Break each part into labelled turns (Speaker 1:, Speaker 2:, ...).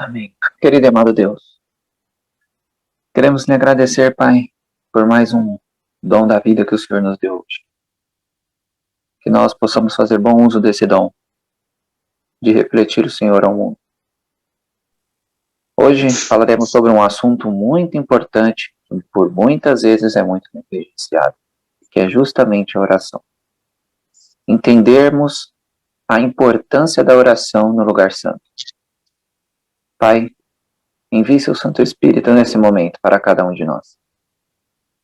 Speaker 1: Amém. Querido e amado Deus, queremos lhe agradecer, Pai, por mais um dom da vida que o Senhor nos deu hoje. Que nós possamos fazer bom uso desse dom, de refletir o Senhor ao mundo. Hoje falaremos sobre um assunto muito importante, que por muitas vezes é muito negligenciado, que é justamente a oração. Entendermos a importância da oração no lugar santo. Pai, envie seu Santo Espírito nesse momento para cada um de nós,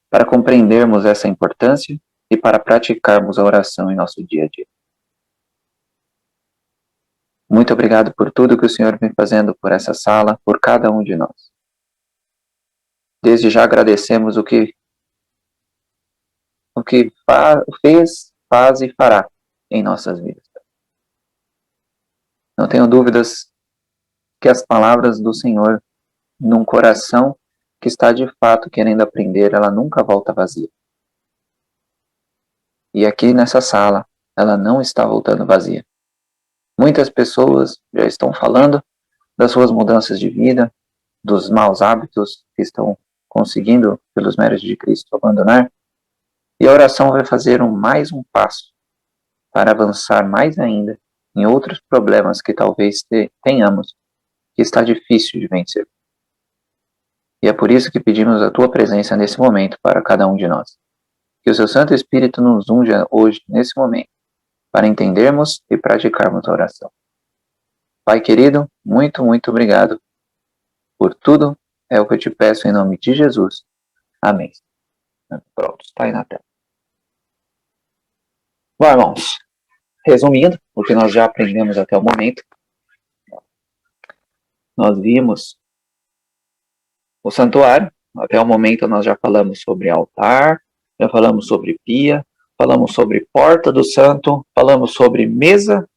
Speaker 1: para compreendermos essa importância e para praticarmos a oração em nosso dia a dia. Muito obrigado por tudo que o Senhor vem fazendo por essa sala, por cada um de nós. Desde já agradecemos o que fez, faz e fará em nossas vidas. Não tenho dúvidas que as palavras do Senhor, num coração que está de fato querendo aprender, ela nunca volta vazia. E aqui nessa sala, ela não está voltando vazia. Muitas pessoas já estão falando das suas mudanças de vida, dos maus hábitos que estão conseguindo, pelos méritos de Cristo, abandonar. E a oração vai fazer mais um passo para avançar mais ainda em outros problemas que talvez tenhamos, que está difícil de vencer. E é por isso que pedimos a Tua presença nesse momento para cada um de nós. Que o Seu Santo Espírito nos unja hoje, nesse momento, para entendermos e praticarmos a oração. Pai querido, muito, muito obrigado por tudo. É o que eu te peço em nome de Jesus. Amém. Pronto, está aí na tela. Bom, irmãos, resumindo o que nós já aprendemos até o momento, nós vimos o santuário. Até o momento nós já falamos sobre altar, já falamos sobre pia, falamos sobre porta do santo, falamos sobre mesa,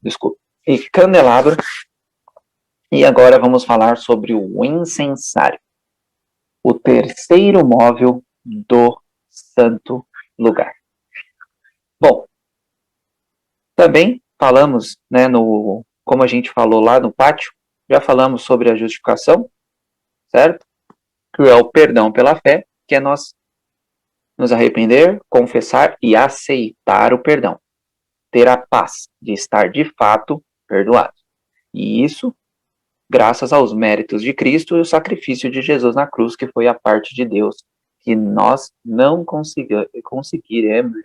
Speaker 1: desculpa, e candelabro. E agora vamos falar sobre o incensário, o terceiro móvel do santo lugar. Bom, também falamos, como a gente falou lá no pátio, já falamos sobre a justificação, certo? Que é o perdão pela fé, que é nós nos arrepender, confessar e aceitar o perdão. Ter a paz de estar de fato perdoado. E isso graças aos méritos de Cristo e o sacrifício de Jesus na cruz, que foi a parte de Deus, que nós não conseguiremos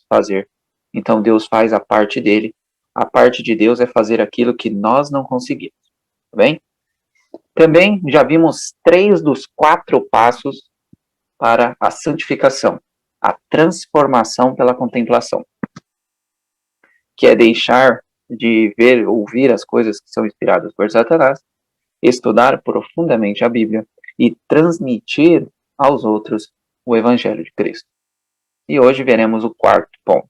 Speaker 1: fazer. Então Deus faz a parte dele. A parte de Deus é fazer aquilo que nós não conseguimos. Tá bem? Também já vimos 3 dos 4 passos para a santificação. A transformação pela contemplação. Que é deixar de ouvir as coisas que são inspiradas por Satanás, estudar profundamente a Bíblia e transmitir aos outros o Evangelho de Cristo. E hoje veremos o 4º ponto.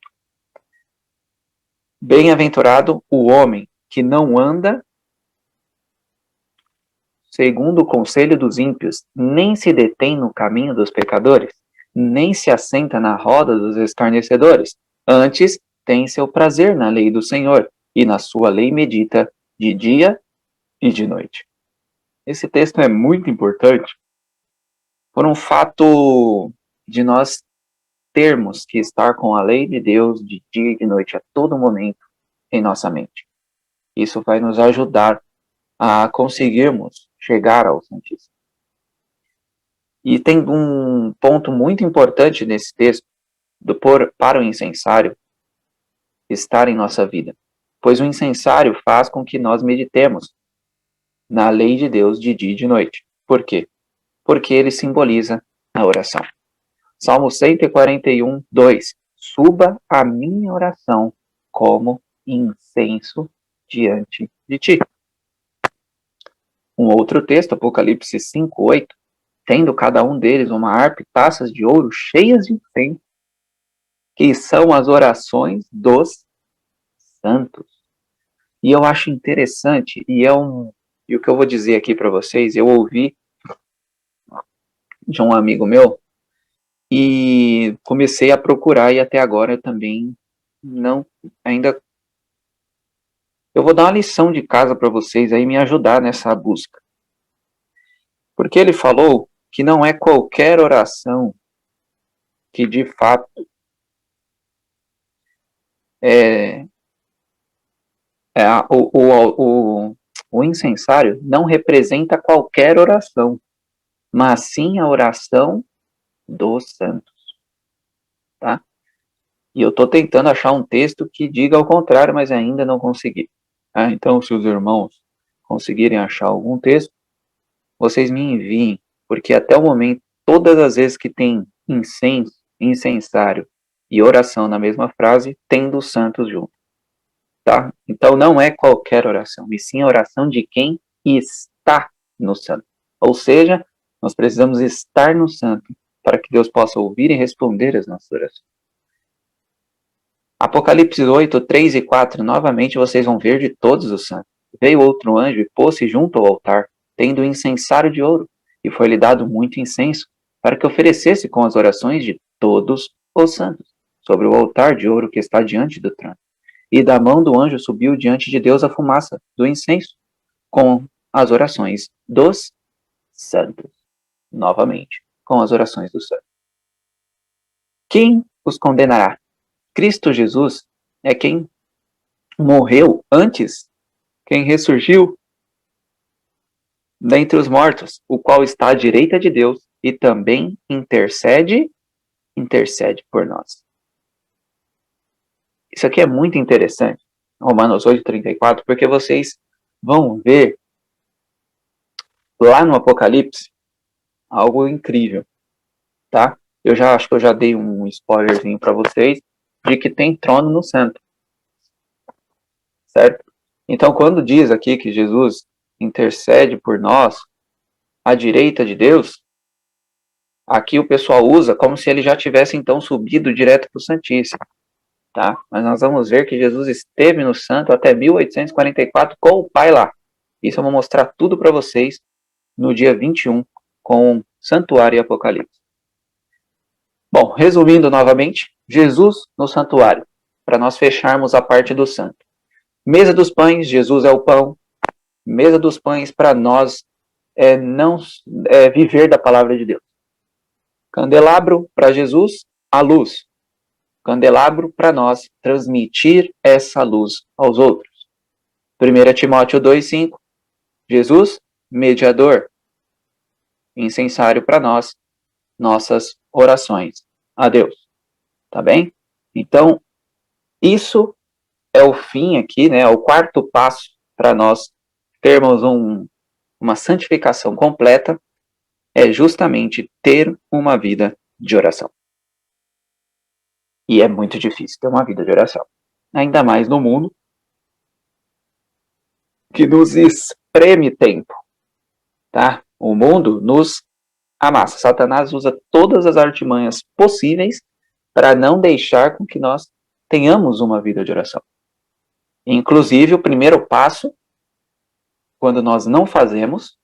Speaker 1: Bem-aventurado o homem que não anda segundo o conselho dos ímpios, nem se detém no caminho dos pecadores, nem se assenta na roda dos escarnecedores. Antes, tem seu prazer na lei do Senhor, e na sua lei medita de dia e de noite. Esse texto é muito importante por um fato de nós termos que estar com a lei de Deus de dia e de noite a todo momento em nossa mente. Isso vai nos ajudar a conseguirmos chegar ao Santíssimo. E tem um ponto muito importante nesse texto para o incensário estar em nossa vida. Pois o incensário faz com que nós meditemos na lei de Deus de dia e de noite. Por quê? Porque ele simboliza a oração. Salmo 141, 2. Suba a minha oração como incenso diante de ti. Um outro texto, Apocalipse 5, 8. Tendo cada um deles uma harpa e taças de ouro cheias de incenso, que são as orações dos santos. E eu acho interessante, e o que eu vou dizer aqui para vocês, eu ouvi de um amigo meu, e comecei a procurar, e até agora eu também eu vou dar uma lição de casa para vocês aí me ajudar nessa busca. Porque ele falou que não é qualquer oração que de fato o incensário não representa qualquer oração, mas sim a oração dos santos, tá? E eu estou tentando achar um texto que diga ao contrário, mas ainda não consegui. Tá? Então, se os irmãos conseguirem achar algum texto, vocês me enviem, porque até o momento, todas as vezes que tem incenso, incensário e oração na mesma frase, tem dos santos junto. Tá? Então não é qualquer oração, e sim a oração de quem está no santo. Ou seja, nós precisamos estar no santo para que Deus possa ouvir e responder as nossas orações. Apocalipse 8, 3 e 4, novamente vocês vão ver de todos os santos. Veio outro anjo e pôs-se junto ao altar, tendo um incensário de ouro, e foi-lhe dado muito incenso, para que oferecesse com as orações de todos os santos, sobre o altar de ouro que está diante do trono. E da mão do anjo subiu diante de Deus a fumaça do incenso, com as orações dos santos. Novamente, com as orações dos santos. Quem os condenará? Cristo Jesus é quem morreu antes, quem ressurgiu dentre os mortos, o qual está à direita de Deus e também intercede por nós. Isso aqui é muito interessante, Romanos 8:34, porque vocês vão ver lá no Apocalipse algo incrível, tá? Eu já acho que eu já dei um spoilerzinho para vocês de que tem trono no santo, certo? Então, quando diz aqui que Jesus intercede por nós à direita de Deus, aqui o pessoal usa como se ele já tivesse então subido direto para o Santíssimo, tá? Mas nós vamos ver que Jesus esteve no santo até 1844 com o Pai lá. Isso eu vou mostrar tudo para vocês no dia 21 com Santuário e Apocalipse. Bom, resumindo novamente, Jesus no santuário, para nós fecharmos a parte do santo. Mesa dos pães, Jesus é o pão. Mesa dos pães para nós viver da palavra de Deus. Candelabro para Jesus, a luz. Candelabro para nós transmitir essa luz aos outros. 1 Timóteo 2,5, Jesus, mediador. Incensário para nós, nossas orações a Deus. Tá bem? Então, isso é o fim aqui, né? É o quarto passo para nós termos uma santificação completa, é justamente ter uma vida de oração. E é muito difícil ter uma vida de oração. Ainda mais no mundo que nos espreme tempo, tá? O mundo nos amassa. Satanás usa todas as artimanhas possíveis para não deixar com que nós tenhamos uma vida de oração. Inclusive, o primeiro passo, quando nós não fazemos,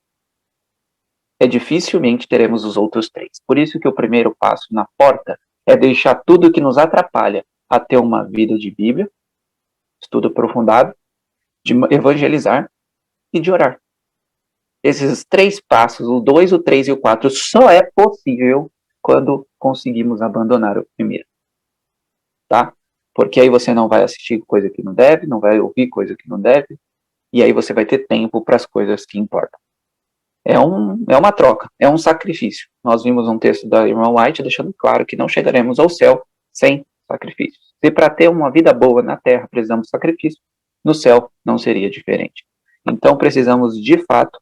Speaker 1: dificilmente teremos os outros três. Por isso que o primeiro passo na porta é deixar tudo que nos atrapalha a ter uma vida de Bíblia, estudo aprofundado, de evangelizar e de orar. Esses três passos, o 2, o 3 e o 4, só é possível quando conseguimos abandonar o primeiro. Tá? Porque aí você não vai assistir coisa que não deve, não vai ouvir coisa que não deve, e aí você vai ter tempo para as coisas que importam. É uma troca, é um sacrifício. Nós vimos um texto da irmã White deixando claro que não chegaremos ao céu sem sacrifícios. Se para ter uma vida boa na terra precisamos de sacrifício, no céu não seria diferente. Então precisamos, de fato,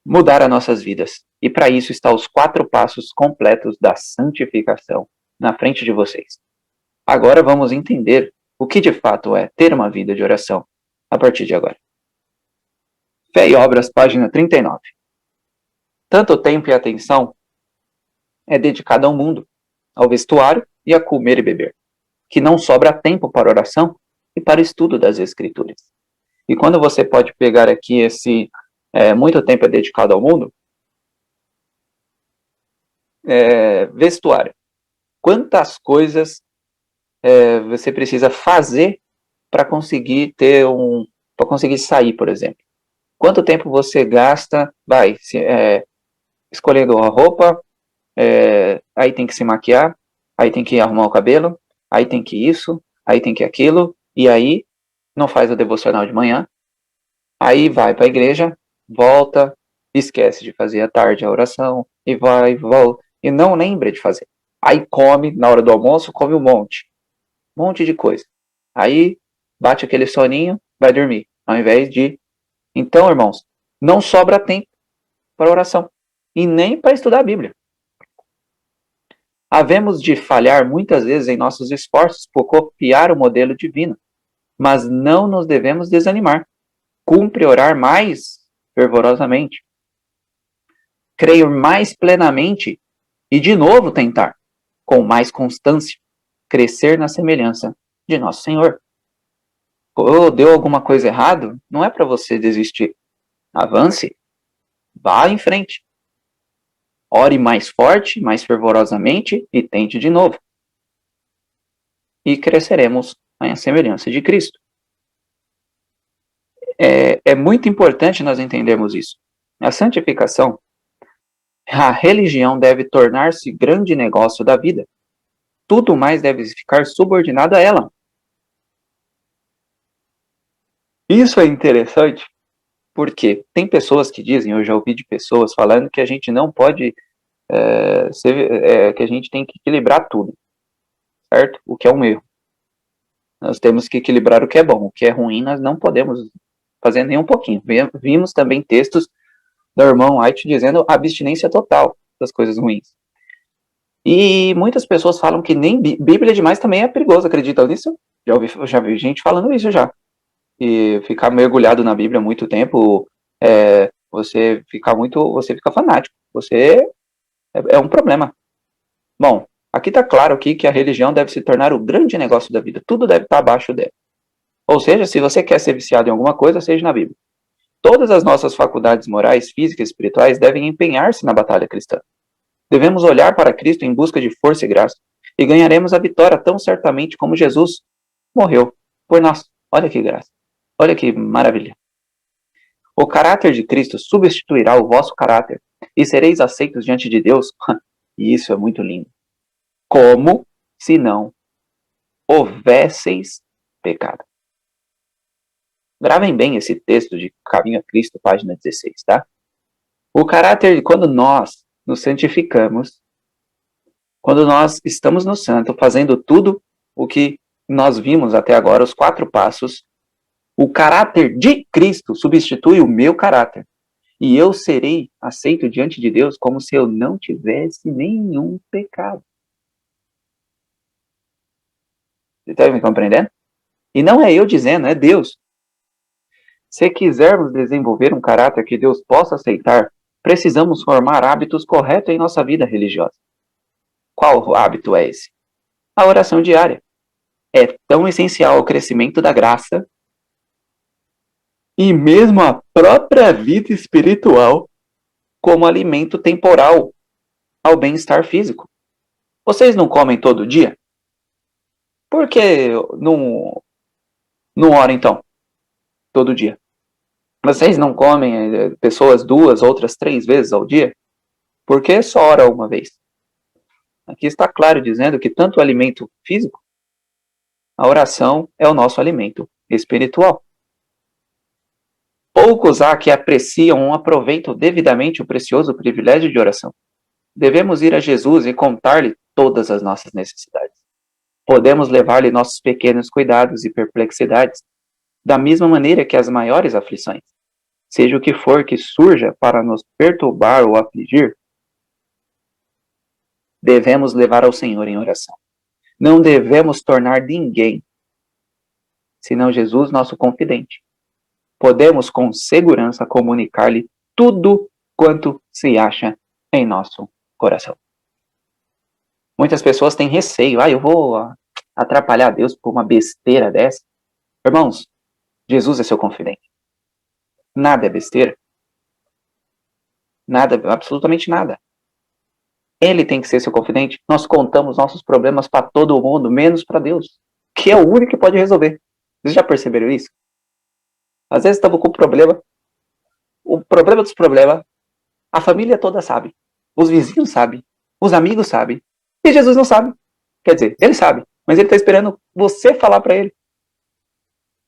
Speaker 1: mudar as nossas vidas. E para isso estão os 4 passos completos da santificação na frente de vocês. Agora vamos entender o que de fato é ter uma vida de oração a partir de agora. Fé e Obras, página 39. Tanto tempo e atenção é dedicado ao mundo, ao vestuário e a comer e beber, que não sobra tempo para oração e para o estudo das Escrituras. E quando você pode pegar aqui esse muito tempo é dedicado ao mundo, vestuário. Quantas coisas você precisa fazer para conseguir ter um para conseguir sair, por exemplo. Quanto tempo você gasta, escolhendo a roupa, aí tem que se maquiar, aí tem que arrumar o cabelo, aí tem que isso, aí tem que aquilo, e aí não faz o devocional de manhã, aí vai para a igreja, volta, esquece de fazer à tarde a oração, e vai, volta, e não lembra de fazer. Aí come, na hora do almoço, come um monte de coisa. Aí bate aquele soninho, vai dormir, ao invés de... Então, irmãos, não sobra tempo para oração, e nem para estudar a Bíblia. Havemos de falhar muitas vezes em nossos esforços por copiar o modelo divino, mas não nos devemos desanimar. Cumpre orar mais fervorosamente, crer mais plenamente e de novo tentar, com mais constância, crescer na semelhança de nosso Senhor. Deu alguma coisa errado? Não é para você desistir. Avance, vá em frente. Ore mais forte, mais fervorosamente e tente de novo. E cresceremos à semelhança de Cristo. É muito importante nós entendermos isso. A santificação, a religião deve tornar-se grande negócio da vida. Tudo mais deve ficar subordinado a ela. Isso é interessante porque tem pessoas que dizem, eu já ouvi de pessoas falando que a gente não pode, que a gente tem que equilibrar tudo, certo? O que é um erro. Nós temos que equilibrar o que é bom, o que é ruim nós não podemos fazer nem um pouquinho. Vimos também textos do irmão White dizendo abstinência total das coisas ruins. E muitas pessoas falam que nem Bíblia demais também é perigoso, acreditam nisso? Já vi gente falando isso já. E ficar mergulhado na Bíblia há muito tempo, você fica fanático. Você é um problema. Bom, aqui está claro que a religião deve se tornar o grande negócio da vida. Tudo deve estar abaixo dela. Ou seja, se você quer ser viciado em alguma coisa, seja na Bíblia. Todas as nossas faculdades morais, físicas e espirituais devem empenhar-se na batalha cristã. Devemos olhar para Cristo em busca de força e graça, e ganharemos a vitória tão certamente como Jesus morreu por nós. Olha que graça. Olha que maravilha. O caráter de Cristo substituirá o vosso caráter, e sereis aceitos diante de Deus. E isso é muito lindo. Como se não houvesseis pecado. Gravem bem esse texto de Caminho a Cristo, página 16, tá? O caráter, quando nós nos santificamos, quando nós estamos no santo, fazendo tudo o que nós vimos até agora, os 4 passos, o caráter de Cristo substitui o meu caráter. E eu serei aceito diante de Deus como se eu não tivesse nenhum pecado. Você está me compreendendo? E não é eu dizendo, é Deus. Se quisermos desenvolver um caráter que Deus possa aceitar, precisamos formar hábitos corretos em nossa vida religiosa. Qual hábito é esse? A oração diária. É tão essencial ao crescimento da graça e mesmo a própria vida espiritual como alimento temporal ao bem-estar físico. Vocês não comem todo dia? Por que não oram então? Todo dia. Vocês não comem pessoas 2, outras 3 vezes ao dia? Por que só ora uma vez? Aqui está claro dizendo que tanto o alimento físico, a oração é o nosso alimento espiritual. Poucos há que apreciam ou aproveitam devidamente o precioso privilégio de oração. Devemos ir a Jesus e contar-lhe todas as nossas necessidades. Podemos levar-lhe nossos pequenos cuidados e perplexidades, da mesma maneira que as maiores aflições. Seja o que for que surja para nos perturbar ou afligir, devemos levar ao Senhor em oração. Não devemos tornar ninguém, senão Jesus, nosso confidente. Podemos com segurança comunicar-lhe tudo quanto se acha em nosso coração. Muitas pessoas têm receio. Eu vou atrapalhar Deus por uma besteira dessa. Irmãos, Jesus é seu confidente. Nada é besteira. Nada, absolutamente nada. Ele tem que ser seu confidente. Nós contamos nossos problemas para todo mundo, menos para Deus, que é o único que pode resolver. Vocês já perceberam isso? Às vezes estamos com problema, o problema dos problemas, a família toda sabe, os vizinhos sabem, os amigos sabem, e Jesus não sabe. Quer dizer, ele sabe, mas ele está esperando você falar para ele.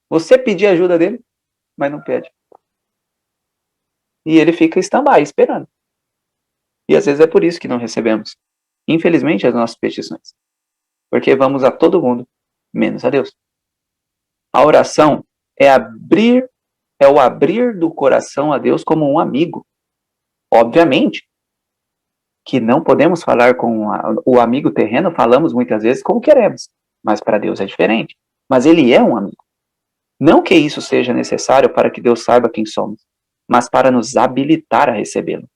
Speaker 1: Você pedir ajuda dele, mas não pede. E ele fica em stand-by, esperando. E às vezes é por isso que não recebemos, infelizmente, as nossas petições. Porque vamos a todo mundo, menos a Deus. A oração é o abrir do coração a Deus como um amigo. Obviamente que não podemos falar com o amigo terreno, falamos muitas vezes como queremos, mas para Deus é diferente. Mas ele é um amigo. Não que isso seja necessário para que Deus saiba quem somos, mas para nos habilitar a recebê-lo.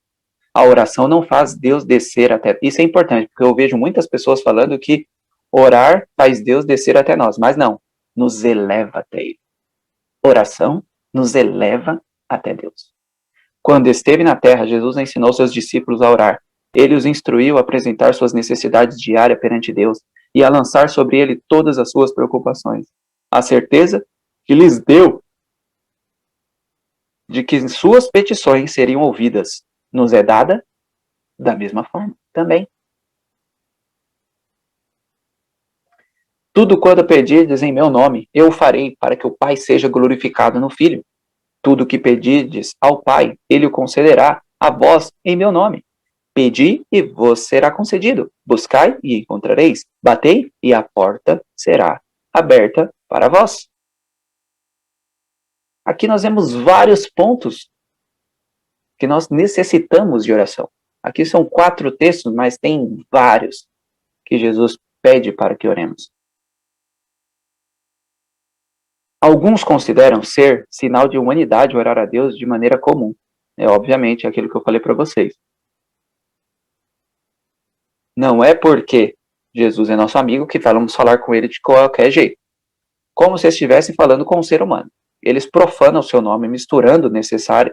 Speaker 1: A oração não faz Deus descer até... Isso é importante, porque eu vejo muitas pessoas falando que orar faz Deus descer até nós, mas não, nos eleva até Ele. Oração nos eleva até Deus. Quando esteve na terra, Jesus ensinou seus discípulos a orar. Ele os instruiu a apresentar suas necessidades diárias perante Deus e a lançar sobre Ele todas as suas preocupações. A certeza que lhes deu de que suas petições seriam ouvidas nos é dada da mesma forma também. Tudo quanto pedirdes em meu nome, eu o farei, para que o Pai seja glorificado no Filho. Tudo que pedirdes ao Pai, ele o concederá a vós em meu nome. Pedi e vos será concedido. Buscai e encontrareis. Batei e a porta será aberta para vós. Aqui nós vemos vários pontos que nós necessitamos de oração. Aqui são 4 textos, mas tem vários que Jesus pede para que oremos. Alguns consideram ser sinal de humanidade orar a Deus de maneira comum. É obviamente aquilo que eu falei para vocês. Não é porque Jesus é nosso amigo que vamos falar com ele de qualquer jeito. Como se estivesse falando com um ser humano. Eles profanam o seu nome, misturando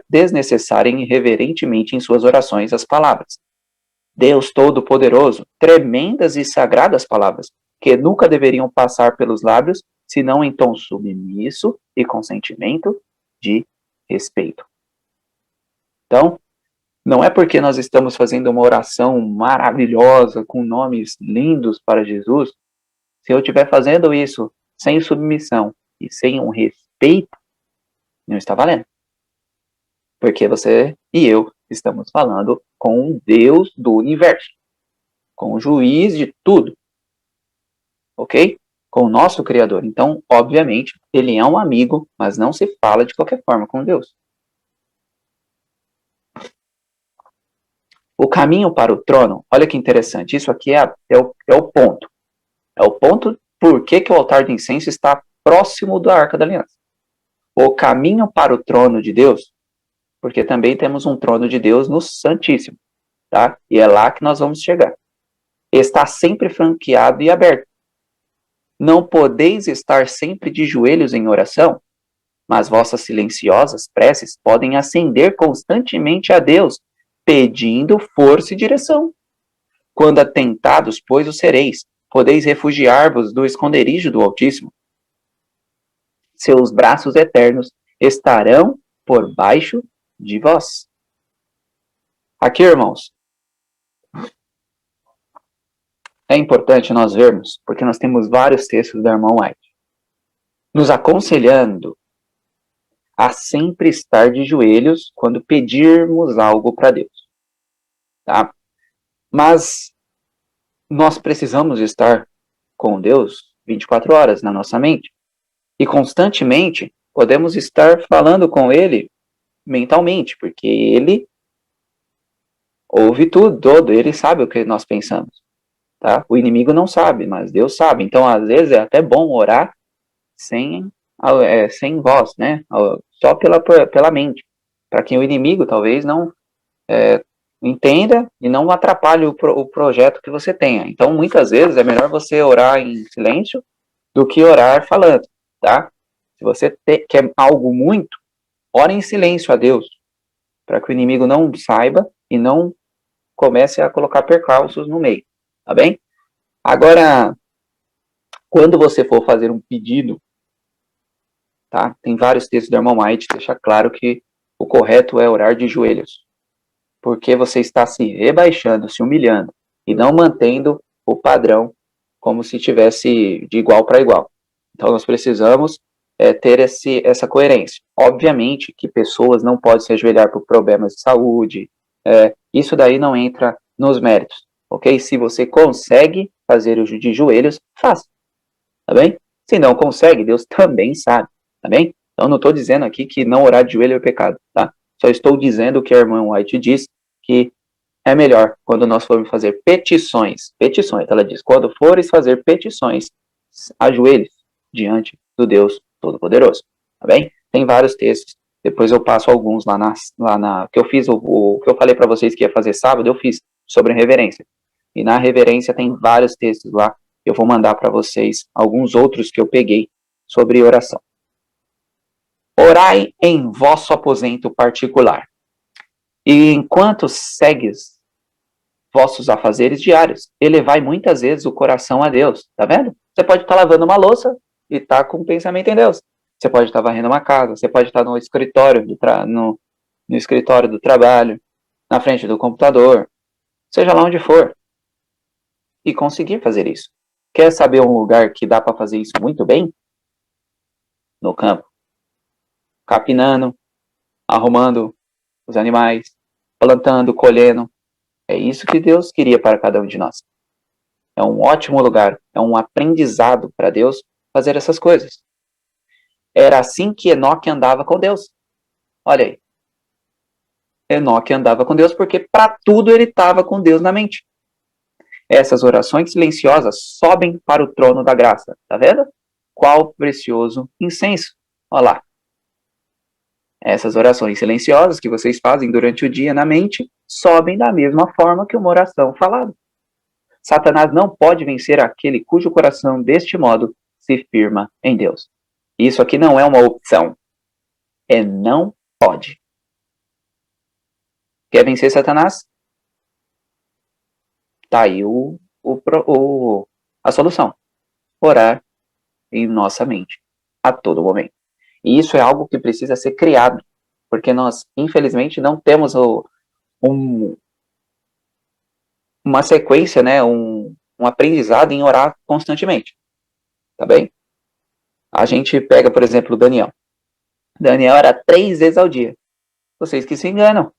Speaker 1: desnecessária e irreverentemente em suas orações as palavras. Deus Todo-Poderoso, tremendas e sagradas palavras, que nunca deveriam passar pelos lábios, senão em tom submisso e com sentimento de respeito. Então, não é porque nós estamos fazendo uma oração maravilhosa, com nomes lindos para Jesus, se eu estiver fazendo isso sem submissão e sem um respeito, não está valendo. Porque você e eu estamos falando com um Deus do universo, com o juiz de tudo, ok? Com o nosso Criador. Então, obviamente, ele é um amigo, mas não se fala de qualquer forma com Deus. O caminho para o trono, olha que interessante, isso aqui é o ponto. É o ponto por que o altar de incenso está próximo da Arca da Aliança. O caminho para o trono de Deus, porque também temos um trono de Deus no Santíssimo, tá? E é lá que nós vamos chegar. Está sempre franqueado e aberto. Não podeis estar sempre de joelhos em oração, mas vossas silenciosas preces podem ascender constantemente a Deus, pedindo força e direção. Quando atentados, pois o sereis, podeis refugiar-vos do esconderijo do Altíssimo. Seus braços eternos estarão por baixo de vós. Aqui, irmãos, é importante nós vermos, porque nós temos vários textos da irmã White, nos aconselhando a sempre estar de joelhos quando pedirmos algo para Deus. Tá? Mas nós precisamos estar com Deus 24 horas na nossa mente. E constantemente podemos estar falando com Ele mentalmente, porque Ele ouve tudo, todo, Ele sabe o que nós pensamos. Tá? O inimigo não sabe, mas Deus sabe. Então, às vezes, é até bom orar sem voz, né? Só pela mente. Para que o inimigo talvez não entenda e não atrapalhe o projeto que você tenha. Então, muitas vezes, é melhor você orar em silêncio do que orar falando, tá? Se você quer algo muito, ore em silêncio a Deus, para que o inimigo não saiba e não comece a colocar percalços no meio, tá bem? Agora, quando você for fazer um pedido, tá? Tem vários textos do irmão White, deixa claro que o correto é orar de joelhos, porque você está se rebaixando, se humilhando, e não mantendo o padrão como se tivesse de igual para igual. Então nós precisamos ter essa coerência. Obviamente que pessoas não podem se ajoelhar por problemas de saúde, isso daí não entra nos méritos, ok? Se você consegue fazer o de joelhos, faça, tá bem? Se não consegue, Deus também sabe, tá bem? Então não estou dizendo aqui que não orar de joelho é pecado, tá? Só estou dizendo o que a irmã White diz, que é melhor quando nós formos fazer petições, ela diz, quando fores fazer petições, ajoelhe diante do Deus Todo-Poderoso, tá bem? Tem vários textos, depois eu passo alguns lá na que eu fiz, o que eu falei para vocês que ia fazer sábado, eu fiz sobre reverência, e na reverência tem vários textos lá, eu vou mandar para vocês alguns outros que eu peguei sobre oração. Orai em vosso aposento particular, e enquanto segues vossos afazeres diários, elevai muitas vezes o coração a Deus, tá vendo? Você pode estar lavando uma louça e estar com o pensamento em Deus. Você pode estar varrendo uma casa, você pode estar no escritório no escritório do trabalho, na frente do computador, seja lá onde for, e conseguir fazer isso. Quer saber um lugar que dá para fazer isso muito bem? No campo. Capinando, arrumando os animais, plantando, colhendo. É isso que Deus queria para cada um de nós. É um ótimo lugar, é um aprendizado para Deus fazer essas coisas. Era assim que Enoque andava com Deus. Olha aí. Enoque andava com Deus porque para tudo ele estava com Deus na mente. Essas orações silenciosas sobem para o trono da graça. Tá vendo? Qual precioso incenso. Olha lá. Essas orações silenciosas que vocês fazem durante o dia na mente sobem da mesma forma que uma oração falada. Satanás não pode vencer aquele cujo coração deste modo se firma em Deus. Isso aqui não é uma opção. É não pode. Quer vencer Satanás? Tá aí a solução. Orar em nossa mente a todo momento. E isso é algo que precisa ser criado, porque nós, infelizmente, não temos uma sequência, né, um aprendizado em orar constantemente. Tá bem? A gente pega, por exemplo, o Daniel. Daniel era 3 vezes ao dia. Vocês que se enganam.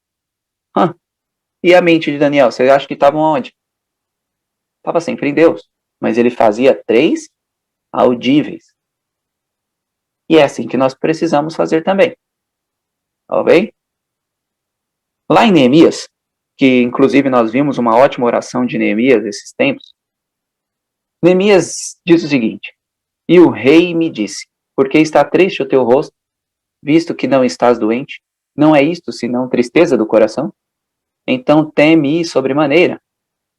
Speaker 1: E a mente de Daniel? Vocês acham que estavam onde? Estava sempre em Deus. Mas ele fazia 3 audíveis. E é assim que nós precisamos fazer também. Tá bem? Lá em Neemias, que inclusive nós vimos uma ótima oração de Neemias esses tempos, Neemias diz o seguinte: e o rei me disse, por que está triste o teu rosto, visto que não estás doente? Não é isto senão tristeza do coração? Então teme sobremaneira.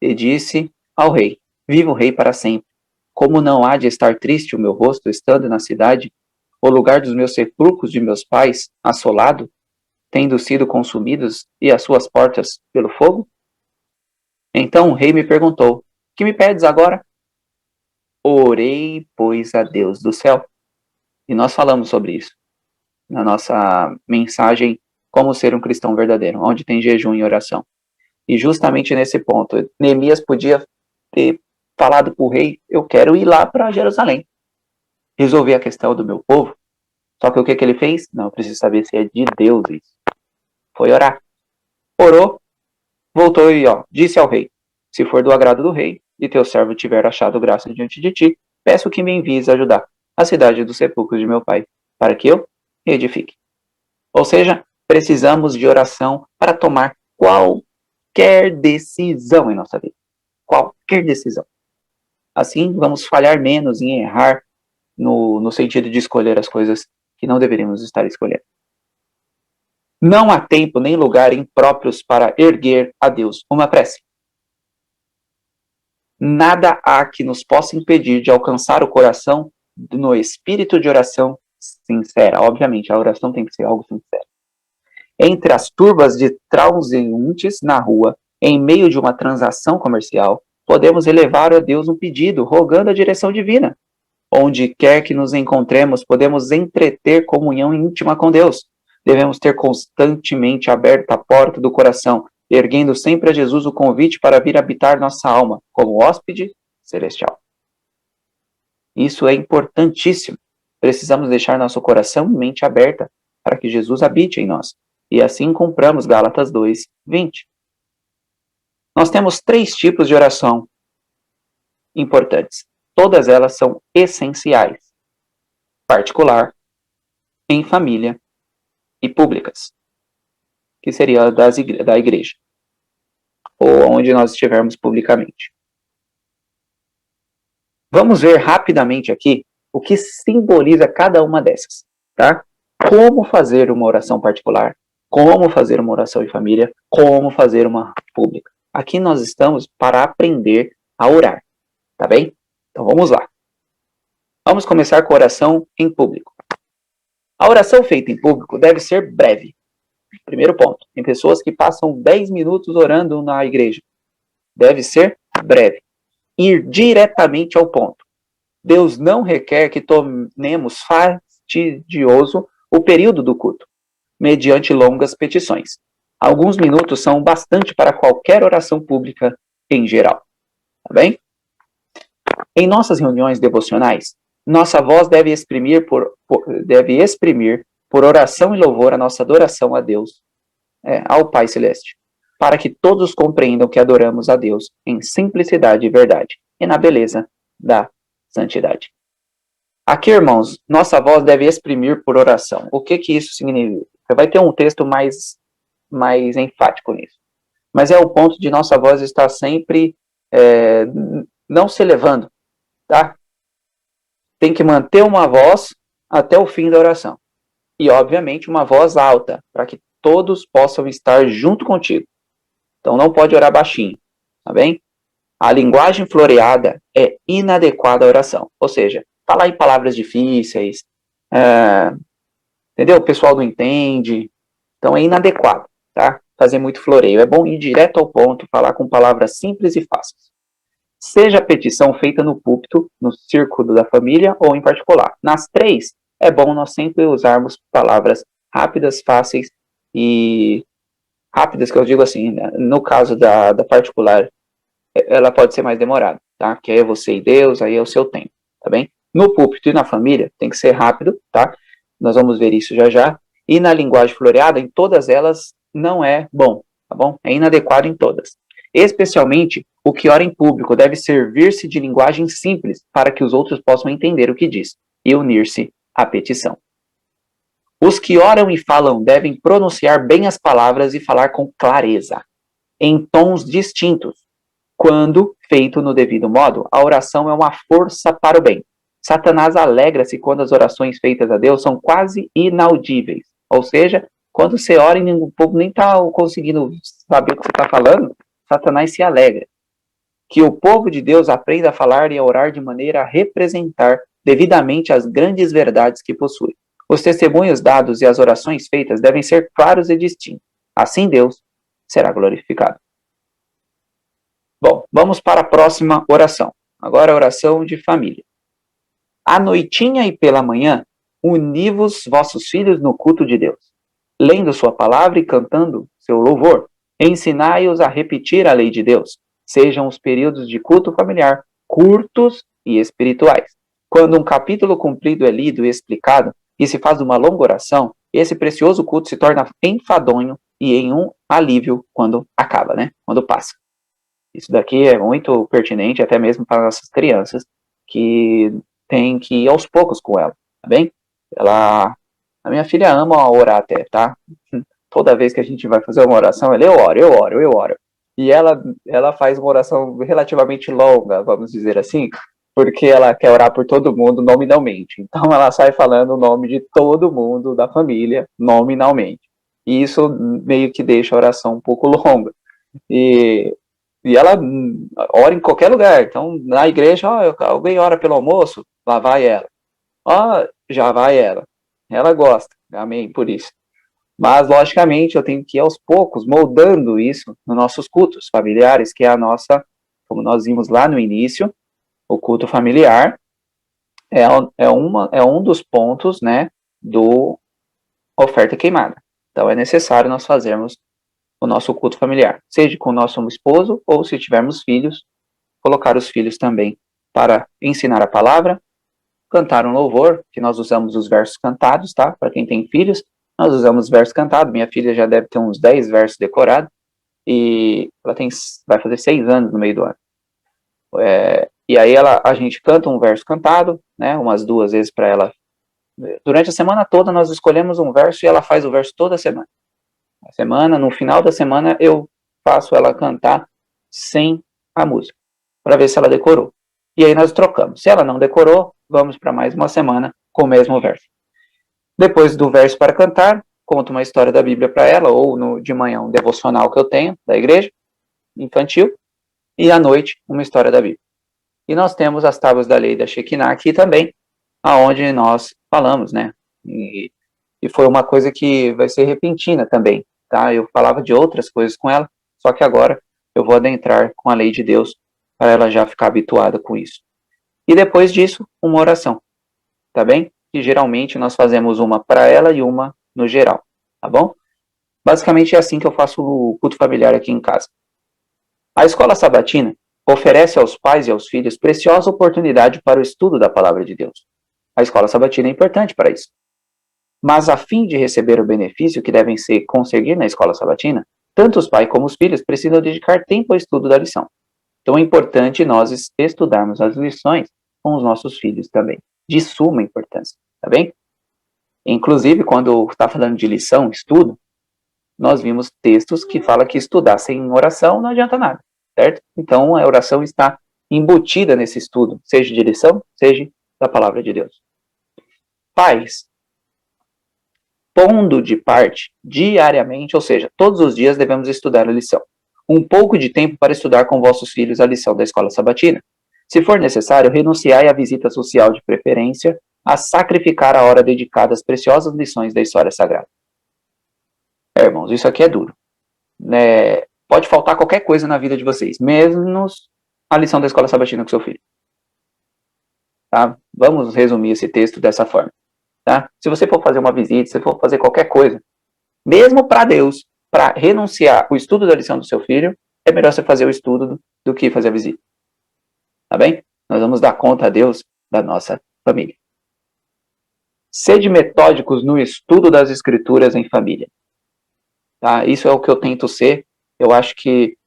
Speaker 1: E disse ao rei, viva o rei para sempre. Como não há de estar triste o meu rosto, estando na cidade, o lugar dos meus sepulcros de meus pais, assolado, tendo sido consumidos, e as suas portas pelo fogo? Então o rei me perguntou, que me pedes agora? Orei, pois, a Deus do céu. E nós falamos sobre isso na nossa mensagem Como Ser um Cristão Verdadeiro, onde tem jejum e oração. E justamente nesse ponto, Neemias podia ter falado para o rei, eu quero ir lá para Jerusalém, resolver a questão do meu povo. Só que o que ele fez? Não, eu preciso saber se é de Deus isso. Foi orar. Orou, voltou e disse ao rei, se for do agrado do rei, e teu servo tiver achado graça diante de ti, peço que me envies ajudar a cidade dos sepulcros de meu pai, para que eu edifique. Ou seja, precisamos de oração para tomar qualquer decisão em nossa vida. Qualquer decisão. Assim, vamos falhar menos em errar no sentido de escolher as coisas que não deveríamos estar escolhendo. Não há tempo nem lugar impróprios para erguer a Deus uma prece. Nada há que nos possa impedir de alcançar o coração no espírito de oração sincera. Obviamente, a oração tem que ser algo sincero. Entre as turbas de transeuntes na rua, em meio de uma transação comercial, podemos elevar a Deus um pedido, rogando a direção divina. Onde quer que nos encontremos, podemos entreter comunhão íntima com Deus. Devemos ter constantemente aberta a porta do coração, erguendo sempre a Jesus o convite para vir habitar nossa alma, como hóspede celestial. Isso é importantíssimo. Precisamos deixar nosso coração e mente aberta para que Jesus habite em nós. E assim cumpramos Gálatas 2:20. Nós temos 3 tipos de oração importantes. Todas elas são essenciais: particular, em família e públicas, que seria da igreja, ou onde nós estivermos publicamente. Vamos ver rapidamente aqui o que simboliza cada uma dessas, tá? Como fazer uma oração particular, como fazer uma oração em família, como fazer uma pública. Aqui nós estamos para aprender a orar, tá bem? Então vamos lá. Vamos começar com a oração em público. A oração feita em público deve ser breve. Primeiro ponto. Tem pessoas que passam 10 minutos orando na igreja. Deve ser breve. Ir diretamente ao ponto. Deus não requer que tornemos fastidioso o período do culto, mediante longas petições. Alguns minutos são bastante para qualquer oração pública em geral. Tá bem? Em nossas reuniões devocionais, nossa voz deve exprimir por oração e louvor a nossa adoração a Deus, ao Pai Celeste, para que todos compreendam que adoramos a Deus em simplicidade e verdade, e na beleza da santidade. Aqui, irmãos, nossa voz deve exprimir por oração. O que isso significa? Vai ter um texto mais enfático nisso. Mas é o ponto de nossa voz estar sempre não se elevando, tá? Tem que manter uma voz até o fim da oração. E, obviamente, uma voz alta, para que todos possam estar junto contigo. Então, não pode orar baixinho, tá bem? A linguagem floreada é inadequada à oração. Ou seja, falar em palavras difíceis, entendeu? O pessoal não entende. Então, é inadequado, tá? Fazer muito floreio. É bom ir direto ao ponto, falar com palavras simples e fáceis. Seja a petição feita no púlpito, no círculo da família ou em particular. Nas 3, é bom nós sempre usarmos palavras rápidas, fáceis e rápidas, que eu digo assim, no caso da particular, ela pode ser mais demorada, tá? Que é você e Deus, aí é o seu tempo, tá bem? No púlpito e na família, tem que ser rápido, tá? Nós vamos ver isso já já. E na linguagem floreada, em todas elas, não é bom, tá bom? É inadequado em todas. Especialmente, o que ora em público deve servir-se de linguagem simples para que os outros possam entender o que diz e unir-se à petição. Os que oram e falam devem pronunciar bem as palavras e falar com clareza, em tons distintos. Quando feito no devido modo, a oração é uma força para o bem. Satanás alegra-se quando as orações feitas a Deus são quase inaudíveis. Ou seja, quando você ora e o povo nem está conseguindo saber o que você está falando, Satanás se alegra. Que o povo de Deus aprenda a falar e a orar de maneira a representar devidamente as grandes verdades que possui. Os testemunhos dados e as orações feitas devem ser claros e distintos. Assim Deus será glorificado. Bom, vamos para a próxima oração. Agora a oração de família. À noitinha e pela manhã, uni-vos vossos filhos no culto de Deus, lendo sua palavra e cantando seu louvor. Ensinai-os a repetir a lei de Deus. Sejam os períodos de culto familiar curtos e espirituais. Quando um capítulo cumprido é lido e explicado, e se faz uma longa oração, esse precioso culto se torna enfadonho e em um alívio quando acaba, né? Quando passa. Isso daqui é muito pertinente até mesmo para nossas crianças, que tem que ir aos poucos com ela, tá bem? A minha filha ama orar até, tá? Toda vez que a gente vai fazer uma oração, ela, eu oro. E ela faz uma oração relativamente longa, vamos dizer assim, porque ela quer orar por todo mundo nominalmente. Então ela sai falando o nome de todo mundo da família nominalmente. E isso meio que deixa a oração um pouco longa. E ela ora em qualquer lugar. Então na igreja, alguém ora pelo almoço, lá vai ela. Já vai ela. Ela gosta. Amém por isso. Mas, logicamente, eu tenho que ir aos poucos moldando isso nos nossos cultos familiares, que é a nossa, como nós vimos lá no início, o culto familiar, é um dos pontos, né, do oferta queimada. Então é necessário nós fazermos o nosso culto familiar, seja com o nosso esposo ou se tivermos filhos, colocar os filhos também para ensinar a palavra, cantar um louvor, que nós usamos os versos cantados, tá? Para quem tem filhos, nós usamos versos cantados. Minha filha já deve ter uns 10 versos decorados e ela vai fazer 6 anos no meio do ano. E aí a gente canta um verso cantado, né? Umas 2 vezes para ela. Durante a semana toda nós escolhemos um verso e ela faz o verso toda semana. No final da semana eu faço ela cantar sem a música, para ver se ela decorou. E aí nós trocamos. Se ela não decorou, vamos para mais uma semana com o mesmo verso. Depois do verso para cantar, conto uma história da Bíblia para ela, ou de manhã um devocional que eu tenho da igreja, infantil, e à noite uma história da Bíblia. E nós temos as tábuas da lei da Shekinah aqui também, aonde nós falamos, né? E foi uma coisa que vai ser repentina também, tá? Eu falava de outras coisas com ela, só que agora eu vou adentrar com a lei de Deus para ela já ficar habituada com isso. E depois disso, uma oração, tá bem? Que geralmente nós fazemos uma para ela e uma no geral, tá bom? Basicamente é assim que eu faço o culto familiar aqui em casa. A escola sabatina oferece aos pais e aos filhos preciosa oportunidade para o estudo da palavra de Deus. A escola sabatina é importante para isso. Mas a fim de receber o benefício que devem se conseguir na escola sabatina, tanto os pais como os filhos precisam dedicar tempo ao estudo da lição. Então é importante nós estudarmos as lições com os nossos filhos também, de suma importância, tá bem? Inclusive, quando está falando de lição, estudo, nós vimos textos que falam que estudar sem oração não adianta nada, certo? Então a oração está embutida nesse estudo, seja de lição, seja da palavra de Deus. Pais, pondo de parte diariamente, ou seja, todos os dias devemos estudar a lição. Um pouco de tempo para estudar com vossos filhos a lição da escola sabatina. Se for necessário, renunciai à visita social de preferência, a sacrificar a hora dedicada às preciosas lições da história sagrada. Irmãos, isso aqui é duro. Pode faltar qualquer coisa na vida de vocês, menos a lição da escola sabatina com seu filho. Tá? Vamos resumir esse texto dessa forma. Tá? Se você for fazer uma visita, se for fazer qualquer coisa, mesmo para Deus, para renunciar o estudo da lição do seu filho, é melhor você fazer o estudo do que fazer a visita. Tá bem? Nós vamos dar conta a Deus da nossa família. Sede metódicos no estudo das escrituras em família. Tá? Isso é o que eu tento ser. Eu acho que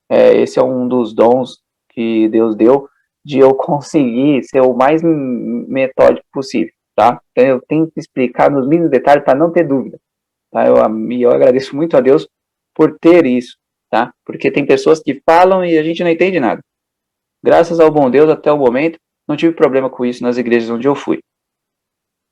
Speaker 1: esse é um dos dons que Deus deu, de eu conseguir ser o mais metódico possível. Tá? Então eu tento explicar nos mínimos detalhes para não ter dúvida. Tá? Eu agradeço muito a Deus por ter isso, tá? Porque tem pessoas que falam e a gente não entende nada. Graças ao bom Deus, até o momento, não tive problema com isso nas igrejas onde eu fui.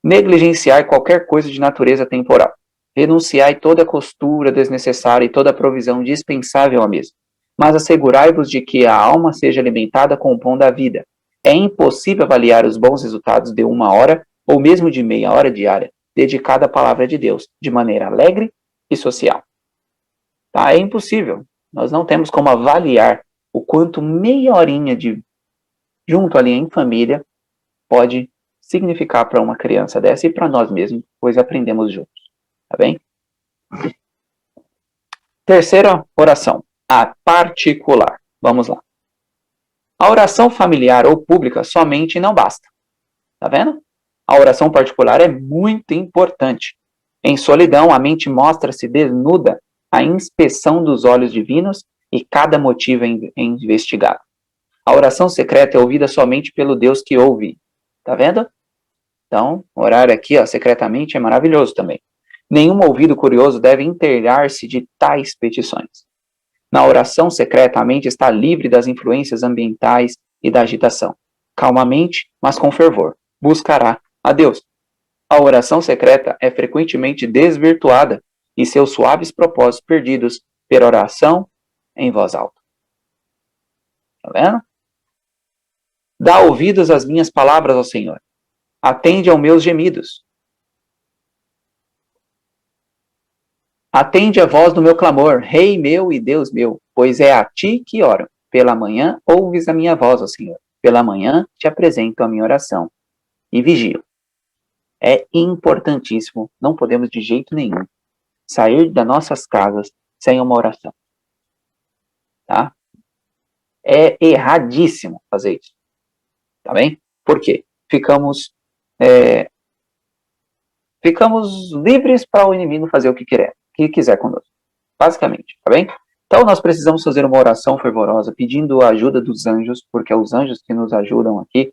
Speaker 1: Negligenciar qualquer coisa de natureza temporal. Renunciai toda costura desnecessária e toda provisão dispensável à mesa. Mas assegurai-vos de que a alma seja alimentada com o pão da vida. É impossível avaliar os bons resultados de 1 hora ou mesmo de meia hora diária, dedicada à palavra de Deus, de maneira alegre e social. Tá? É impossível. Nós não temos como avaliar o quanto meia horinha junto ali em família pode significar para uma criança dessa e para nós mesmos, pois aprendemos juntos. Tá bem? Terceira oração, a particular. Vamos lá. A oração familiar ou pública somente não basta. Tá vendo? A oração particular é muito importante. Em solidão, a mente mostra-se desnuda à inspeção dos olhos divinos e cada motivo é investigado. A oração secreta é ouvida somente pelo Deus que ouve. Tá vendo? Então, orar aqui secretamente é maravilhoso também. Nenhum ouvido curioso deve inteirar-se de tais petições. Na oração secreta, a mente está livre das influências ambientais e da agitação. Calmamente, mas com fervor, buscará a Deus. A oração secreta é frequentemente desvirtuada e seus suaves propósitos perdidos pela oração em voz alta. Tá vendo? Dá ouvidos às minhas palavras, ó Senhor. Atende aos meus gemidos. Atende a voz do meu clamor, Rei meu e Deus meu, pois é a ti que oro. Pela manhã ouves a minha voz, ó Senhor. Pela manhã te apresento a minha oração. e vigiam. É importantíssimo, não podemos de jeito nenhum sair das nossas casas sem uma oração. Tá? É erradíssimo fazer isso. Tá bem? Por quê? Ficamos livres para o inimigo fazer o que quiser conosco. Basicamente, tá bem? Então nós precisamos fazer uma oração fervorosa, pedindo a ajuda dos anjos, porque é os anjos que nos ajudam aqui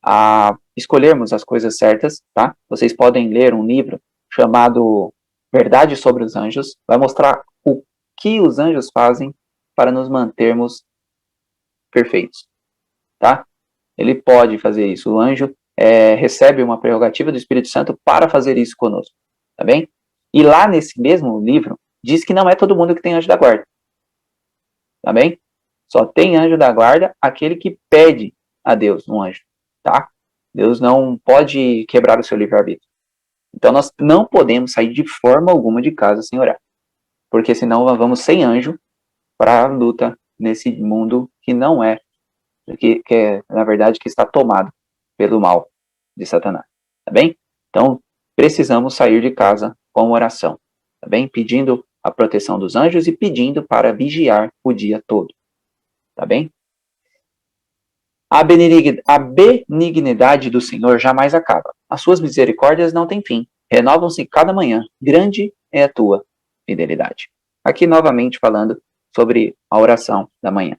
Speaker 1: a escolhermos as coisas certas, tá? Vocês podem ler um livro chamado Verdade sobre os Anjos, vai mostrar o que os anjos fazem para nos mantermos perfeitos, tá? Ele pode fazer isso, o anjo recebe uma prerrogativa do Espírito Santo para fazer isso conosco, tá bem? E lá nesse mesmo livro, diz que não é todo mundo que tem anjo da guarda, tá bem? Só tem anjo da guarda aquele que pede a Deus um anjo, tá? Deus não pode quebrar o seu livre-arbítrio. Então nós não podemos sair de forma alguma de casa sem orar, porque senão nós vamos sem anjo para a luta nesse mundo que não é, que é, na verdade, que está tomado pelo mal de Satanás, tá bem? Então, precisamos sair de casa com oração, tá bem? Pedindo a proteção dos anjos e pedindo para vigiar o dia todo, tá bem? A benignidade do Senhor jamais acaba. As suas misericórdias não têm fim. Renovam-se cada manhã. Grande é a tua fidelidade. Aqui novamente falando sobre a oração da manhã.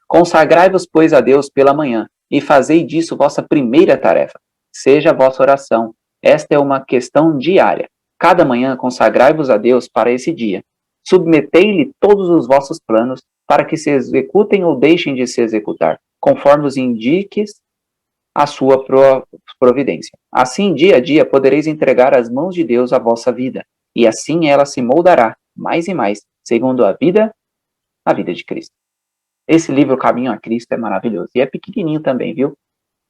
Speaker 1: Consagrai-vos, pois, a Deus pela manhã, e fazei disso vossa primeira tarefa. Seja a vossa oração. Esta é uma questão diária. Cada manhã consagrai-vos a Deus para esse dia. Submetei-lhe todos os vossos planos, para que se executem ou deixem de se executar, conforme os indiques a sua providência. Assim, dia a dia, podereis entregar às mãos de Deus a vossa vida, e assim ela se moldará, mais e mais, segundo a vida de Cristo. Esse livro, Caminho a Cristo, é maravilhoso. E é pequenininho também, viu?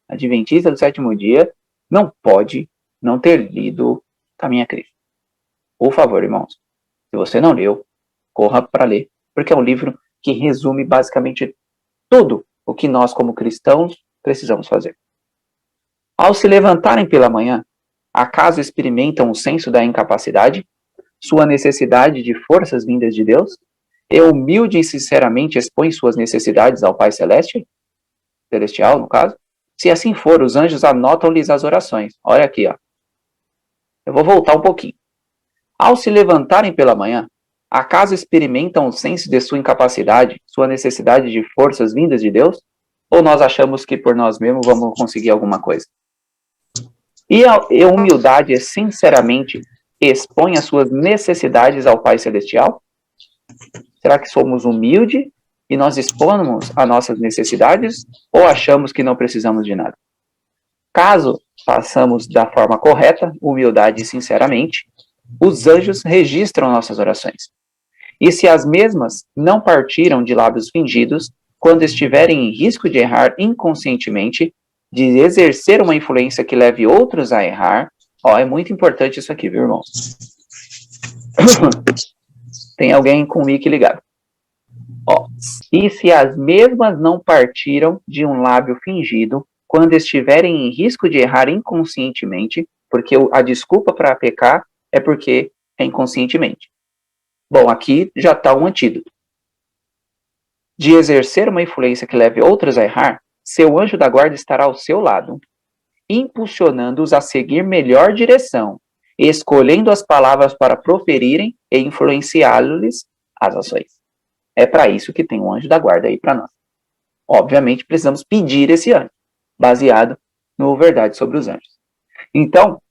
Speaker 1: Adventista do sétimo dia não pode não ter lido Caminho a Cristo. Por favor, irmãos, se você não leu, corra para ler, porque é um livro que resume basicamente tudo o que nós, como cristãos, precisamos fazer. Ao se levantarem pela manhã, acaso experimentam o senso da incapacidade, sua necessidade de forças vindas de Deus, e humilde e sinceramente expõe suas necessidades ao Pai Celestial, no caso? Se assim for, os anjos anotam-lhes as orações. Olha aqui, ó. Eu vou voltar um pouquinho. Ao se levantarem pela manhã, acaso experimentam o senso de sua incapacidade, sua necessidade de forças vindas de Deus? Ou nós achamos que por nós mesmos vamos conseguir alguma coisa? E a humildade sinceramente expõe as suas necessidades ao Pai Celestial? Será que somos humildes e nós expomos as nossas necessidades? Ou achamos que não precisamos de nada? Caso façamos da forma correta, humildade e sinceramente, os anjos registram nossas orações. E se as mesmas não partiram de lábios fingidos, quando estiverem em risco de errar inconscientemente, de exercer uma influência que leve outros a errar, é muito importante isso aqui, viu, irmãos? Tem alguém com o mic ligado. E se as mesmas não partiram de um lábio fingido, quando estiverem em risco de errar inconscientemente, porque a desculpa para pecar é porque é inconscientemente. Bom, aqui já está um antídoto. De exercer uma influência que leve outros a errar, seu anjo da guarda estará ao seu lado, impulsionando-os a seguir melhor direção, escolhendo as palavras para proferirem e influenciá-los as ações. É para isso que tem um anjo da guarda aí para nós. Obviamente, precisamos pedir esse anjo, baseado no Verdade sobre os Anjos. Então,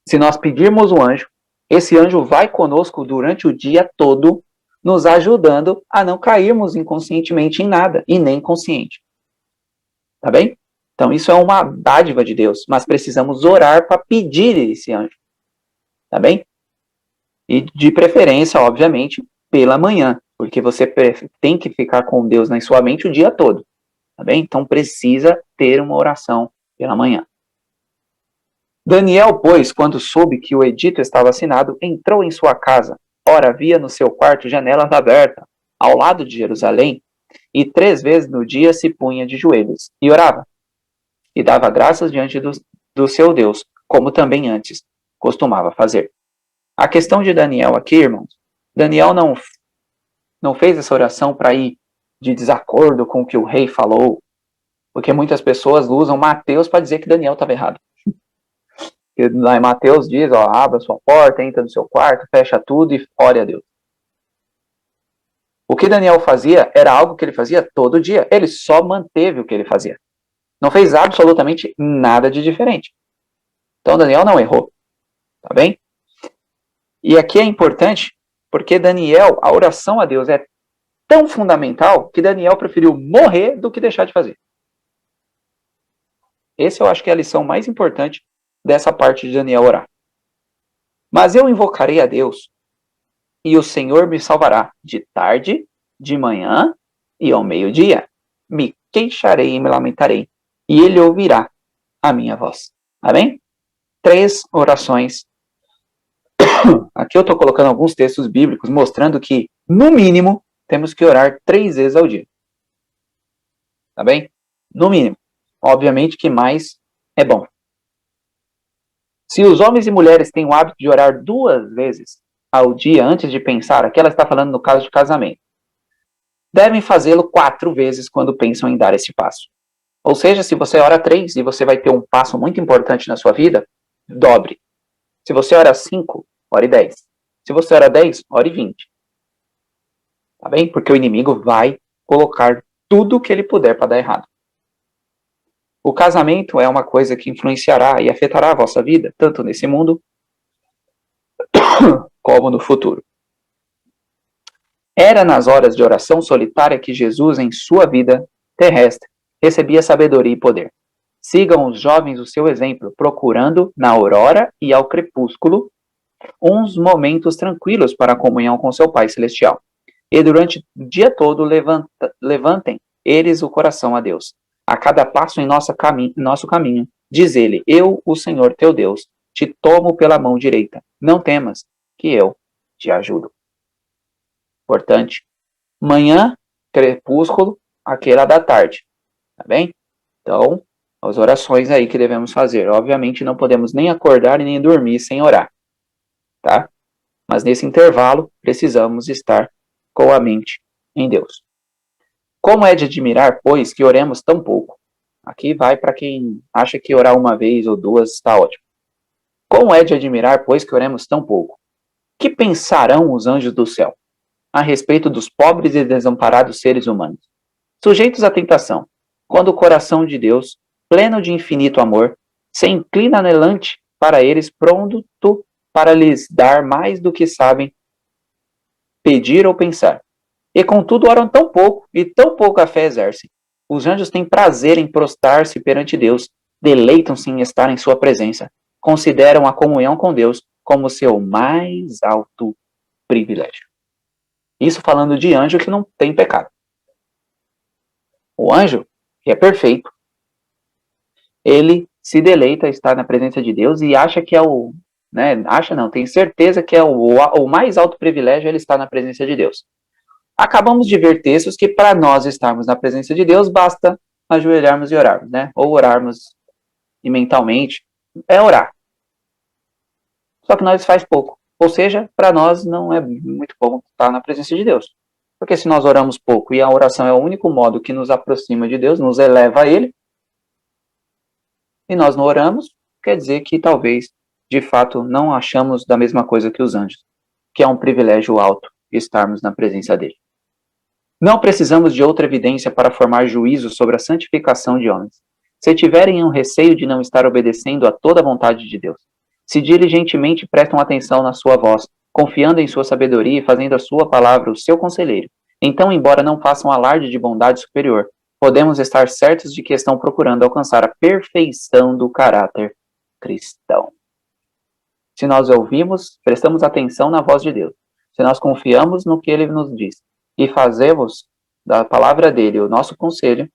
Speaker 1: se nós pedirmos um anjo, esse anjo vai conosco durante o dia todo, nos ajudando a não cairmos inconscientemente em nada, e nem consciente. Tá bem? Então, isso é uma dádiva de Deus, mas precisamos orar para pedir esse anjo. Tá bem? E de preferência, obviamente, pela manhã, porque você tem que ficar com Deus na sua mente o dia todo. Tá bem? Então, precisa ter uma oração pela manhã. Daniel, pois, quando soube que o edito estava assinado, entrou em sua casa. Ora, havia no seu quarto janelas abertas, ao lado de Jerusalém, e 3 vezes no dia se punha de joelhos e orava. e dava graças diante do seu Deus, como também antes costumava fazer. A questão de Daniel aqui, irmãos, Daniel não fez essa oração para ir de desacordo com o que o rei falou, porque muitas pessoas usam Mateus para dizer que Daniel estava errado. E lá em Mateus diz, ó, abra sua porta, entra no seu quarto, fecha tudo e ore a Deus. O que Daniel fazia era algo que ele fazia todo dia. Ele só manteve o que ele fazia. Não fez absolutamente nada de diferente. Então Daniel não errou. Tá bem? E aqui é importante porque Daniel, a oração a Deus é tão fundamental que Daniel preferiu morrer do que deixar de fazer. Esse eu acho que é a lição mais importante dessa parte de Daniel orar. Mas eu invocarei a Deus e o Senhor me salvará de tarde, de manhã e ao meio-dia. Me queixarei e me lamentarei, e ele ouvirá a minha voz. Amém? 3 orações. Aqui eu estou colocando alguns textos bíblicos mostrando que, no mínimo, temos que orar 3 vezes ao dia. Tá bem? No mínimo. Obviamente que mais é bom. Se os homens e mulheres têm o hábito de orar 2 vezes ao dia antes de pensar, aqui ela está falando no caso de casamento, devem fazê-lo 4 vezes quando pensam em dar esse passo. Ou seja, se você ora 3 e você vai ter um passo muito importante na sua vida, dobre. Se você ora 5, ore 10. Se você ora 10, ore 20. Tá bem? Porque o inimigo vai colocar tudo o que ele puder para dar errado. O casamento é uma coisa que influenciará e afetará a vossa vida, tanto nesse mundo como no futuro. Era nas horas de oração solitária que Jesus, em sua vida terrestre, recebia sabedoria e poder. Sigam os jovens o seu exemplo, procurando, na aurora e ao crepúsculo, uns momentos tranquilos para a comunhão com seu Pai Celestial. E durante o dia todo levantem eles o coração a Deus. A cada passo em nosso caminho, diz ele, eu, o Senhor teu Deus, te tomo pela mão direita. Não temas, que eu te ajudo. Importante. Manhã, crepúsculo, aquela da tarde. Tá bem? Então, as orações aí que devemos fazer. Obviamente, não podemos nem acordar e nem dormir sem orar. Tá? Mas nesse intervalo, precisamos estar com a mente em Deus. Como é de admirar, pois, que oremos tão pouco? Aqui vai para quem acha que orar 1 vez ou 2 está ótimo. Como é de admirar, pois, que oremos tão pouco? Que pensarão os anjos do céu a respeito dos pobres e desamparados seres humanos, sujeitos à tentação, quando o coração de Deus, pleno de infinito amor, se inclina anelante para eles, pronto para lhes dar mais do que sabem pedir ou pensar. E contudo oram tão pouco, e tão pouco a fé exercem. Os anjos têm prazer em prostrar-se perante Deus, deleitam-se em estar em sua presença, consideram a comunhão com Deus como seu mais alto privilégio. Isso falando de anjo que não tem pecado. O anjo, que é perfeito, ele se deleita a estar na presença de Deus e acha que é o... acha não, tem certeza que é o mais alto privilégio ele estar na presença de Deus. Acabamos de ver textos que para nós estarmos na presença de Deus basta ajoelharmos e orarmos, né? Ou orarmos e mentalmente. É orar. Só que nós faz pouco. Ou seja, para nós não é muito bom estar na presença de Deus. Porque se nós oramos pouco e a oração é o único modo que nos aproxima de Deus, nos eleva a Ele, e nós não oramos, quer dizer que talvez, de fato, não achamos da mesma coisa que os anjos, que é um privilégio alto estarmos na presença dele. Não precisamos de outra evidência para formar juízo sobre a santificação de homens. Se tiverem um receio de não estar obedecendo a toda a vontade de Deus, se diligentemente prestam atenção na sua voz, confiando em sua sabedoria e fazendo a sua palavra o seu conselheiro, então, embora não façam alarde de bondade superior, podemos estar certos de que estão procurando alcançar a perfeição do caráter cristão. Se nós ouvimos, prestamos atenção na voz de Deus, se nós confiamos no que Ele nos diz e fazemos da palavra dele o nosso conselho,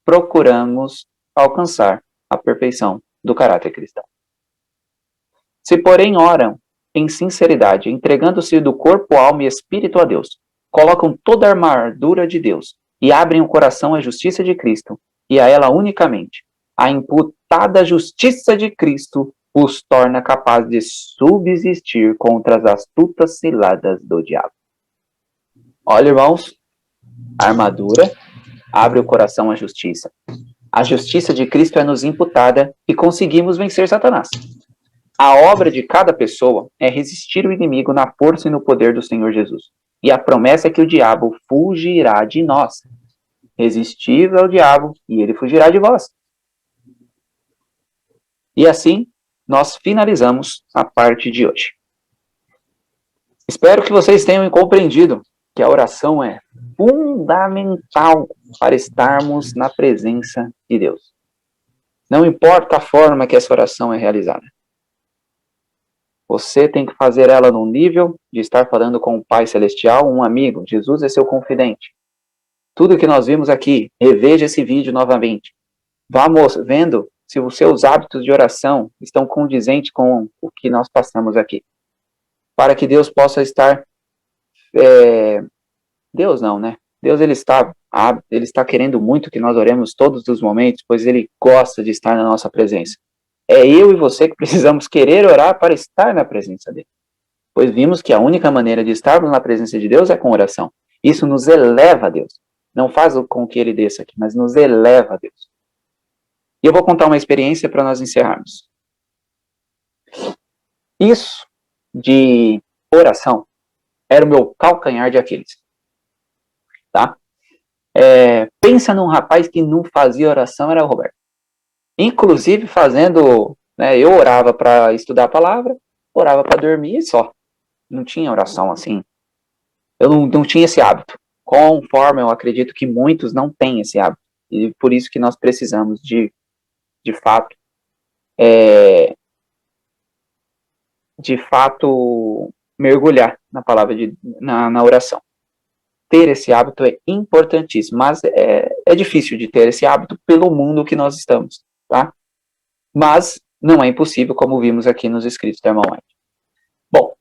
Speaker 1: procuramos alcançar a perfeição do caráter cristão. Se, porém, oram em sinceridade, entregando-se do corpo, alma e espírito a Deus, colocam toda a armadura de Deus e abrem o coração à justiça de Cristo, e a ela unicamente, a imputada justiça de Cristo os torna capazes de subsistir contra as astutas ciladas do diabo. Olha, irmãos, a armadura abre o coração à justiça. A justiça de Cristo é nos imputada e conseguimos vencer Satanás. A obra de cada pessoa é resistir o inimigo na força e no poder do Senhor Jesus. E a promessa é que o diabo fugirá de nós. Resistir ao diabo e ele fugirá de vós. E assim, nós finalizamos a parte de hoje. Espero que vocês tenham compreendido que a oração é fundamental para estarmos na presença de Deus. Não importa a forma que essa oração é realizada. Você tem que fazer ela no nível de estar falando com o Pai Celestial, um amigo. Jesus é seu confidente. Tudo que nós vimos aqui, reveja esse vídeo novamente. Vamos vendo se os seus hábitos de oração estão condizentes com o que nós passamos aqui. Para que Deus possa estar... Deus não, né? Deus ele está querendo muito que nós oremos todos os momentos, pois Ele gosta de estar na nossa presença. É eu e você que precisamos querer orar para estar na presença dele. Pois vimos que a única maneira de estarmos na presença de Deus é com oração. Isso nos eleva a Deus. Não faz com que ele desça aqui, mas nos eleva a Deus. E eu vou contar uma experiência para nós encerrarmos. Isso de oração era o meu calcanhar de Aquiles. Tá? Pensa num rapaz que não fazia oração, era o Roberto. Inclusive fazendo, né, eu orava para estudar a palavra, orava para dormir e só. Não tinha oração assim. Eu não tinha esse hábito. Conforme eu acredito que muitos não têm esse hábito. E por isso que nós precisamos de fato, mergulhar na palavra, na oração. Ter esse hábito é importantíssimo, mas é difícil de ter esse hábito pelo mundo que nós estamos, tá? Mas não é impossível, como vimos aqui nos escritos da irmã White. Bom,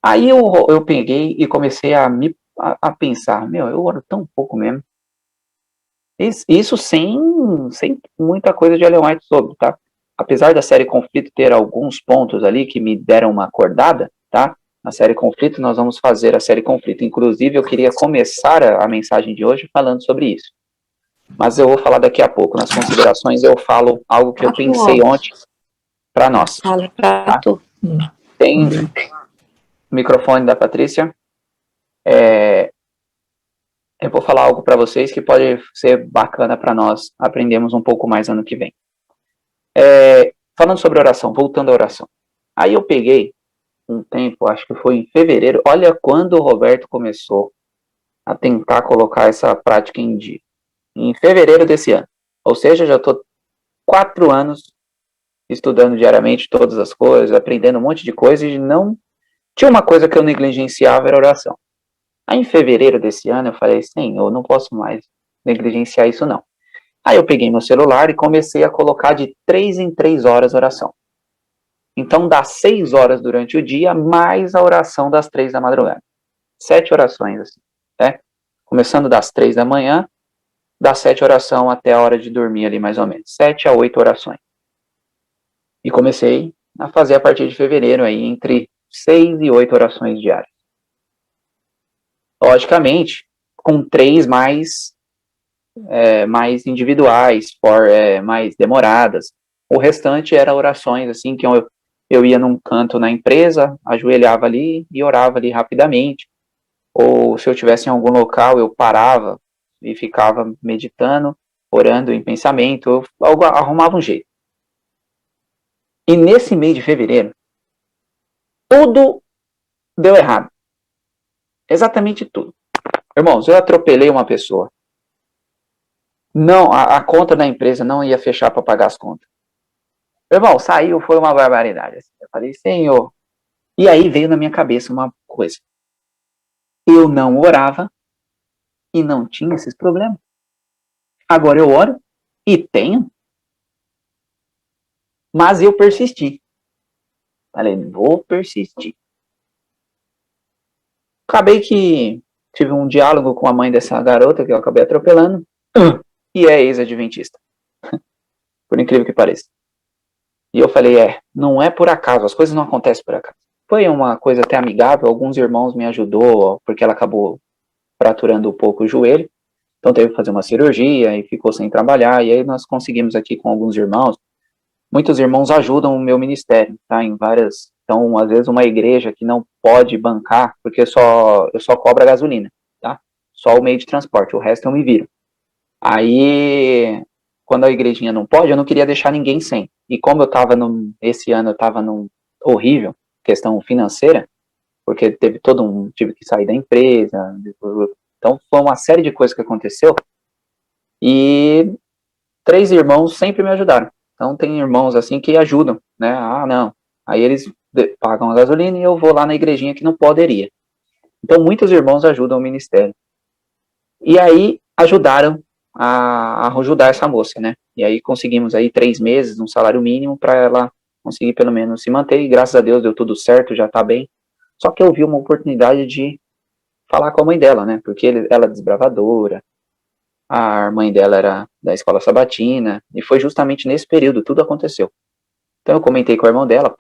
Speaker 1: aí eu peguei e comecei a pensar, eu oro tão pouco mesmo. Isso sem muita coisa de Ellen White sobre, tá? Apesar da série Conflito ter alguns pontos ali que me deram uma acordada, tá? Na série Conflito, nós vamos fazer a série Conflito. Inclusive, eu queria começar a mensagem de hoje falando sobre isso. Mas eu vou falar daqui a pouco. Nas considerações, eu falo algo que eu pensei ontem para nós.
Speaker 2: Fala para tu.
Speaker 1: Tem o microfone da Patrícia. Eu vou falar algo para vocês que pode ser bacana para nós aprendermos um pouco mais ano que vem. Falando sobre oração, voltando à oração. Aí eu peguei um tempo, acho que foi em fevereiro, olha quando o Roberto começou a tentar colocar essa prática em dia. Em fevereiro desse ano. Ou seja, já estou 4 anos estudando diariamente todas as coisas, aprendendo um monte de coisa e não... Tinha uma coisa que eu negligenciava, era oração. Aí em fevereiro desse ano eu falei, eu não posso mais negligenciar isso não. Aí eu peguei meu celular e comecei a colocar de 3 em 3 horas oração. Então dá 6 horas durante o dia, mais a oração das 3 da madrugada. 7 orações, assim, né? Começando das 3 da manhã, das 7 oração até a hora de dormir ali, mais ou menos. 7 a 8 orações. E comecei a fazer a partir de fevereiro, aí, entre 6 e 8 orações diárias. Logicamente, com 3 mais individuais, mais demoradas. O restante era orações, assim, que eu ia num canto na empresa, ajoelhava ali e orava ali rapidamente. Ou se eu estivesse em algum local, eu parava e ficava meditando, orando em pensamento, eu arrumava um jeito. E nesse mês de fevereiro, tudo deu errado. Exatamente tudo. Irmãos, eu atropelei uma pessoa. Não, a conta da empresa não ia fechar para pagar as contas. Irmão, saiu, foi uma barbaridade. Eu falei, Senhor. E aí veio na minha cabeça uma coisa. Eu não orava e não tinha esses problemas. Agora eu oro e tenho. Mas eu persisti. Falei, vou persistir. Acabei que tive um diálogo com a mãe dessa garota que eu acabei atropelando. e é ex-adventista, por incrível que pareça. E eu falei, não é por acaso, as coisas não acontecem por acaso. Foi uma coisa até amigável, alguns irmãos me ajudou, porque ela acabou fraturando um pouco o joelho, então teve que fazer uma cirurgia e ficou sem trabalhar, e aí nós conseguimos aqui com alguns irmãos, muitos irmãos ajudam o meu ministério, tá, em várias, então às vezes uma igreja que não pode bancar, porque eu só cobro a gasolina, tá, só o meio de transporte, o resto eu me viro. Aí, quando a igrejinha não pode, eu não queria deixar ninguém sem, e como esse ano eu estava num horrível, questão financeira, porque tive que sair da empresa, então foi uma série de coisas que aconteceu, e 3 irmãos sempre me ajudaram. Então tem irmãos assim que ajudam, né? Ah, não. Aí eles pagam a gasolina e eu vou lá na igrejinha que não poderia. Então muitos irmãos ajudam o ministério. E aí ajudaram a ajudar essa moça, né? E aí conseguimos aí 3 meses, um salário mínimo para ela conseguir pelo menos se manter. E graças a Deus deu tudo certo, já tá bem. Só que eu vi uma oportunidade de falar com a mãe dela, né? Porque ela é desbravadora, a mãe dela era da escola sabatina, e foi justamente nesse período, tudo aconteceu. Então eu comentei com a irmã dela,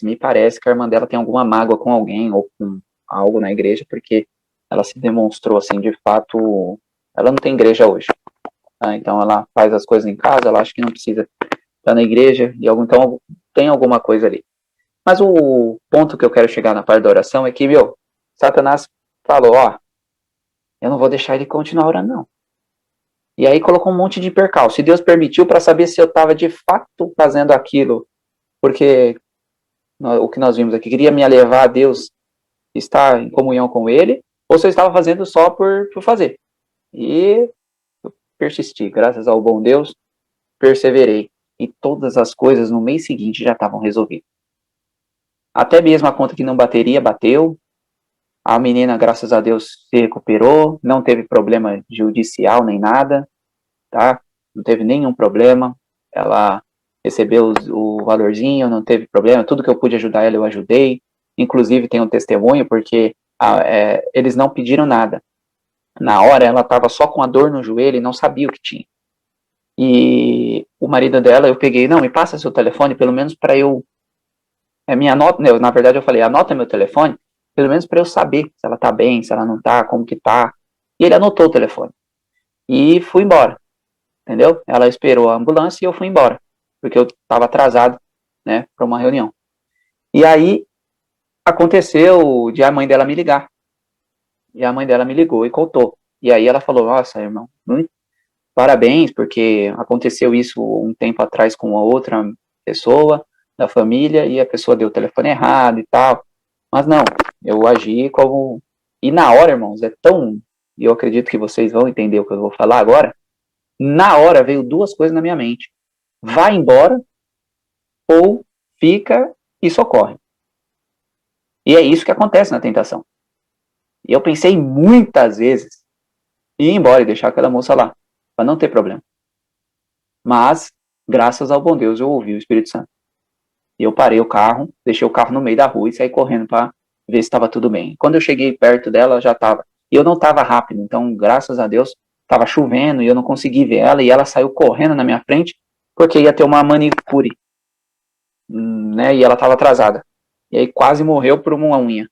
Speaker 1: me parece que a irmã dela tem alguma mágoa com alguém, ou com algo na igreja, porque ela se demonstrou assim, de fato, ela não tem igreja hoje. Tá? Então ela faz as coisas em casa, ela acha que não precisa estar na igreja, então tem alguma coisa ali. Mas o ponto que eu quero chegar na parte da oração é que, Satanás falou, eu não vou deixar ele continuar orando, não. E aí colocou um monte de percalço. E Deus permitiu para saber se eu estava de fato fazendo aquilo, porque o que nós vimos aqui queria me levar a Deus, estar em comunhão com Ele, ou se eu estava fazendo só por fazer. E eu persisti, graças ao bom Deus, perseverei. E todas as coisas no mês seguinte já estavam resolvidas. Até mesmo a conta que não bateria, bateu. A menina, graças a Deus, se recuperou, não teve problema judicial nem nada, tá? Não teve nenhum problema. Ela recebeu o valorzinho, não teve problema. Tudo que eu pude ajudar ela, eu ajudei. Inclusive, tem um testemunho, porque eles não pediram nada. Na hora, ela estava só com a dor no joelho e não sabia o que tinha. E o marido dela, eu peguei, não, me passa seu telefone, pelo menos para eu... minha nota, na verdade, eu falei, anota meu telefone, pelo menos para eu saber se ela tá bem, se ela não tá, como que tá. E ele anotou o telefone. E fui embora. Entendeu? Ela esperou a ambulância e eu fui embora, porque eu estava atrasado, né, para uma reunião. E aí aconteceu de a mãe dela me ligar. E a mãe dela me ligou e contou. E aí ela falou: "Nossa, irmão, parabéns, porque aconteceu isso um tempo atrás com uma outra pessoa da família e a pessoa deu o telefone errado e tal. Mas não, eu agi como... E na hora, irmãos, é tão... E eu acredito que vocês vão entender o que eu vou falar agora. Na hora veio 2 coisas na minha mente: vai embora ou fica e socorre. E é isso que acontece na tentação. E eu pensei muitas vezes em ir embora e deixar aquela moça lá, para não ter problema. Mas, graças ao bom Deus, eu ouvi o Espírito Santo. E eu parei o carro, deixei o carro no meio da rua e saí correndo para ver se estava tudo bem. Quando eu cheguei perto dela, já estava. E eu não estava rápido, então, graças a Deus, estava chovendo e eu não consegui ver ela, e ela saiu correndo na minha frente, porque ia ter uma manicure, né, e ela estava atrasada. E aí quase morreu por uma unha.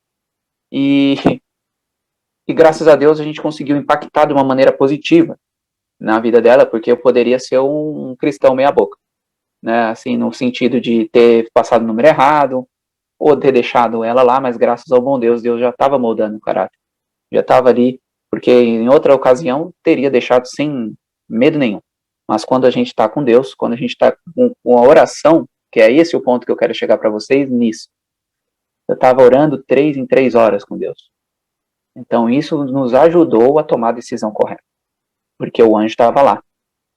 Speaker 1: E, e graças a Deus a gente conseguiu impactar de uma maneira positiva na vida dela, porque eu poderia ser um cristão meia boca, né, assim, no sentido de ter passado o número errado, ou ter deixado ela lá, mas graças ao bom Deus, Deus já estava moldando o caráter. Já estava ali, porque em outra ocasião teria deixado sem medo nenhum. Mas quando a gente está com Deus, quando a gente está com a oração, que é esse o ponto que eu quero chegar para vocês nisso. Eu estava orando 3 em 3 horas com Deus. Então isso nos ajudou a tomar a decisão correta, porque o anjo estava lá,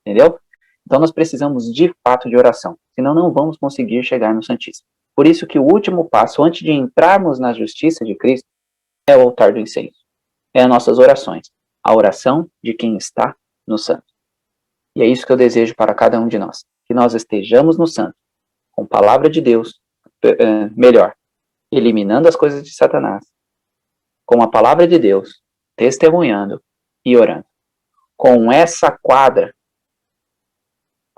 Speaker 1: entendeu? Então nós precisamos de fato de oração, senão não vamos conseguir chegar no Santíssimo. Por isso que o último passo, antes de entrarmos na justiça de Cristo, é o altar do incenso. É as nossas orações. A oração de quem está no santo. E é isso que eu desejo para cada um de nós. Que nós estejamos no santo, com a palavra de Deus, melhor, eliminando as coisas de Satanás, com a palavra de Deus, testemunhando e orando. Com essa quadra,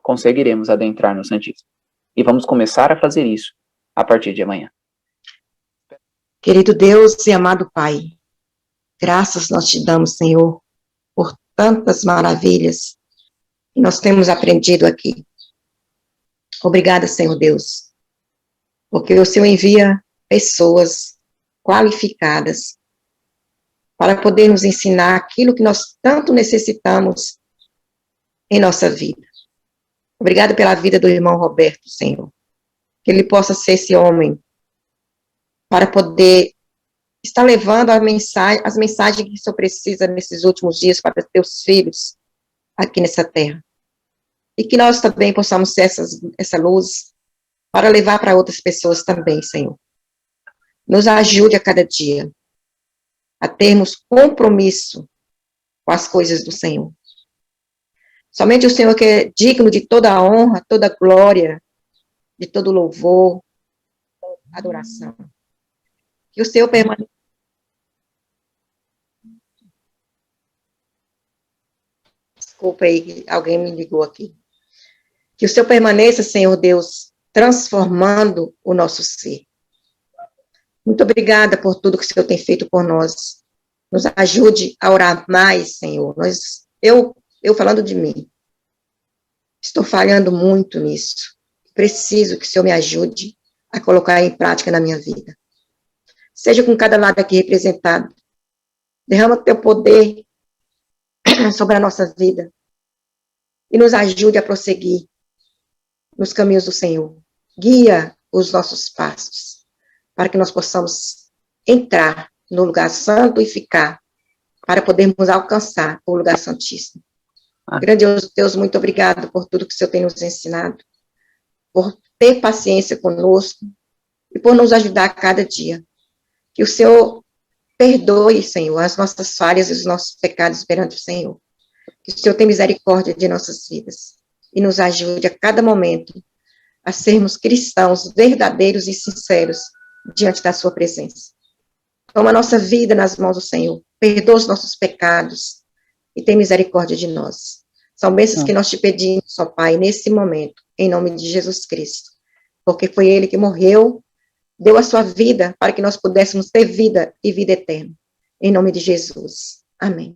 Speaker 1: conseguiremos adentrar no Santíssimo. E vamos começar a fazer isso a partir de amanhã.
Speaker 2: Querido Deus e amado Pai, graças nós te damos, Senhor, por tantas maravilhas que nós temos aprendido aqui. Obrigada, Senhor Deus, porque o Senhor envia pessoas qualificadas para poder nos ensinar aquilo que nós tanto necessitamos em nossa vida. Obrigada pela vida do irmão Roberto, Senhor, que ele possa ser esse homem para poder estar levando as mensagens que o Senhor precisa nesses últimos dias para os teus filhos aqui nessa terra. E que nós também possamos ser essa luz para levar para outras pessoas também, Senhor. Nos ajude a cada dia a termos compromisso com as coisas do Senhor. Somente o Senhor que é digno de toda a honra, toda a glória, de todo louvor, adoração. Que o Senhor permaneça. Desculpa aí, alguém me ligou aqui. Que o Senhor permaneça, Senhor Deus, transformando o nosso ser. Muito obrigada por tudo que o Senhor tem feito por nós. Nos ajude a orar mais, Senhor. Eu falando de mim, estou falhando muito nisso. Preciso que o Senhor me ajude a colocar em prática na minha vida. Seja com cada lado aqui representado. Derrama o teu poder sobre a nossa vida. E nos ajude a prosseguir nos caminhos do Senhor. Guia os nossos passos, para que nós possamos entrar no lugar santo e ficar, para podermos alcançar o lugar santíssimo. Grandioso Deus, muito obrigado por tudo que o Senhor tem nos ensinado, por ter paciência conosco e por nos ajudar a cada dia. Que o Senhor perdoe, Senhor, as nossas falhas e os nossos pecados perante o Senhor. Que o Senhor tenha misericórdia de nossas vidas e nos ajude a cada momento a sermos cristãos verdadeiros e sinceros diante da sua presença. Toma a nossa vida nas mãos do Senhor, perdoa os nossos pecados e tem misericórdia de nós. São bênçãos que nós te pedimos, ó Pai, nesse momento, em nome de Jesus Cristo, porque foi Ele que morreu, deu a sua vida para que nós pudéssemos ter vida e vida eterna. Em nome de Jesus. Amém.